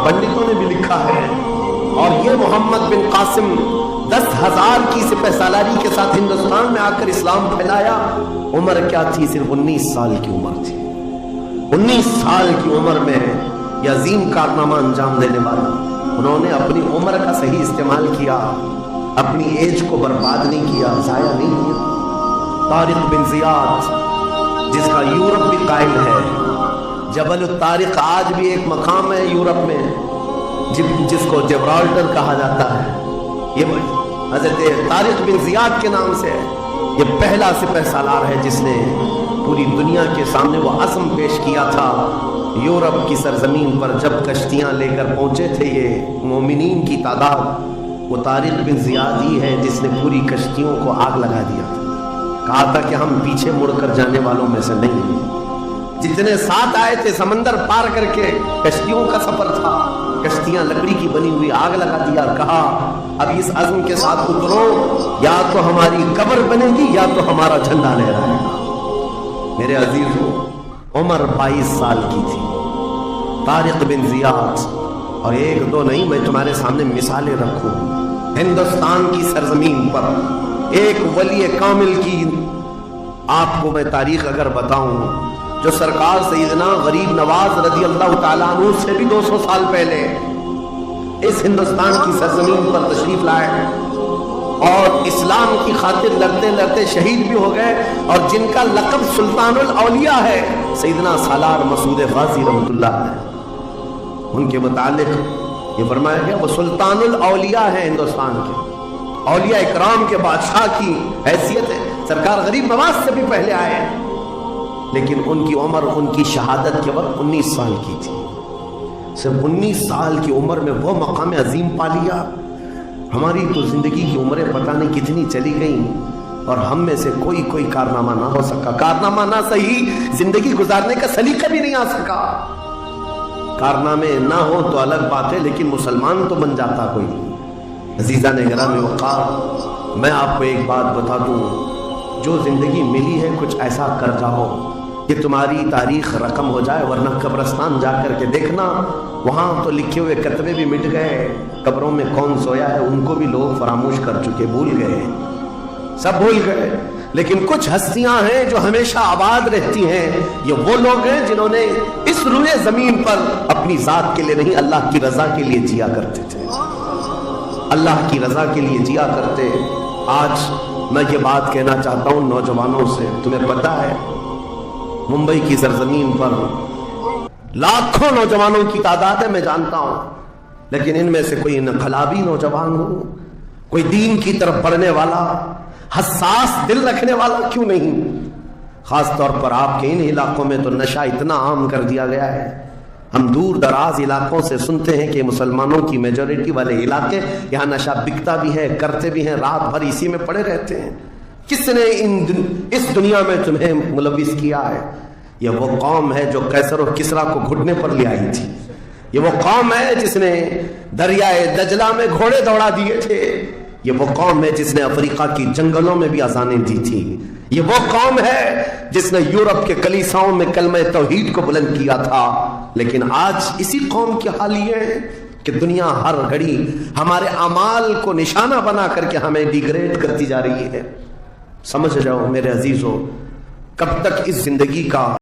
पंडितों ने भी लिखा है। और ये मोहम्मद बिन कासिम 10,000 की सिपह सालारी के साथ हिंदुस्तान में आकर इस्लाम फैलाया। उम्र क्या थी? सिर्फ 19 साल की उम्र थी। 19 साल की उम्र में यह अजीम कारनामा अंजाम देने वाला, उन्होंने अपनी उम्र का सही इस्तेमाल किया, अपनी एज को बर्बाद नहीं किया, जाया नहीं किया। तारिक बिन जियाद, जिसका यूरोप भी कायल है, जबल तारिक आज भी एक मकाम है यूरोप में जिसको जिब्राल्टर कहा जाता है। ये हजरत तारिक बिन जियाद के नाम से है। ये पहला सिपह सालार है जिसने पूरी दुनिया के सामने वो अज़्म पेश किया था। यूरोप की सरजमीन पर जब कश्तियां लेकर पहुंचे थे ये मोमिनीन की तादाद, वो तारिक बिन जियाद ही है जिसने पूरी कश्तियों को आग लगा दिया था। कहा था कि हम पीछे मुड़कर जाने वालों में से नहीं हैं। जितने साथ आए थे समंदर पार करके, कश्तियों का सफर था, कश्तियां लकड़ी की बनी हुई, आग लगा दिया। कहा अब इस अज़्म के साथ उतरो, या तो हमारी कब्र बनेगी या तो हमारा झंडा लहराएगा। मेरे अजीजों, उम्र 22 साल की थी तारिक बिन जियाद। और एक दो नहीं, मैं तुम्हारे सामने मिसालें रखूं। हिंदुस्तान की सरजमीन पर एक वली कामिल की आपको मैं तारीख अगर बताऊं, जो सरकार सैयदना गरीब नवाज रज़ी अल्लाह ताला अन्हु से भी 200 साल पहले इस हिंदुस्तान की सरजमीन पर तशरीफ लाए और इस्लाम की खातिर लड़ते लड़ते शहीद भी हो गए, और जिनका लक़ब सुल्तानुल औलिया है, सैयदना सालार मसूद गाजी रहमतुल्लाह अलैह, उनके मुतालिक ये फरमाया गया वो सुल्तानुल औलिया है हिंदुस्तान के। औलिया इकराम के बादशाह की हैसियत है। सरकार गरीब नवाज से भी पहले आए, लेकिन उनकी उम्र उनकी शहादत के वक्त 19 साल की थी। सिर्फ 19 साल की उम्र में वो मकाम अजीम पा लिया। हमारी तो जिंदगी की उम्रें पता नहीं कितनी चली गई और हम में से कोई कारनामा ना हो सका। कारनामा ना सही, जिंदगी गुजारने का सलीका भी नहीं आ सका। कारनामे ना हो तो अलग बात है, लेकिन मुसलमान तो बन जाता कोई। अजीजा ने गिरामी वक़ार, मैं आपको एक बात बता दूं, जो जिंदगी मिली है कुछ ऐसा कर जाओ कि तुम्हारी तारीख रकम हो जाए, वरना कब्रिस्तान जाकर के देखना, वहां तो लिखे हुए कतबे भी मिट गए। कब्रों में कौन सोया है उनको भी लोग फरामोश कर चुके, भूल गए, सब भूल गए। लेकिन कुछ हस्तियां हैं जो हमेशा आबाद रहती हैं। ये वो लोग हैं जिन्होंने इस रुए जमीन पर अपनी जात के लिए नहीं, अल्लाह की रजा के लिए जिया करते थे। अल्लाह की रजा के लिए जिया करते। आज मैं ये बात कहना चाहता हूं नौजवानों से, तुम्हें पता है मुंबई की सरजमीन पर लाखों नौजवानों की तादाद है, मैं जानता हूं, लेकिन इनमें से कोई इनकलाबी नौजवान हो, कोई दीन की तरफ बढ़ने वाला, हसास दिल रखने वाला क्यों नहीं? खास तौर पर आपके इन इलाकों में तो नशा इतना आम कर दिया गया है। हम दूर दराज इलाकों से सुनते हैं कि मुसलमानों की मेजॉरिटी वाले इलाके, यहाँ नशा बिकता भी है, करते भी हैं, रात भर इसी में पड़े रहते हैं। किसने इस दुनिया में तुम्हें मुलविस किया है? यह वो कौम है जो कैसर और किसरा को घुटने पर ले आई थी। ये वो कौम है जिसने दरियाए दजला में घोड़े दौड़ा दिए थे। ये वो कौम है जिसने अफ्रीका की जंगलों में भी अजानें दी थी। ये वो कौम है जिसने यूरोप के कलीसाओं में कलमे तौहीद को बुलंद किया था। लेकिन आज इसी कौम की हाल ये है कि दुनिया हर घड़ी हमारे अमाल को निशाना बना करके हमें डिग्रेड करती जा रही है। समझ जाओ मेरे अजीजों, कब तक इस जिंदगी का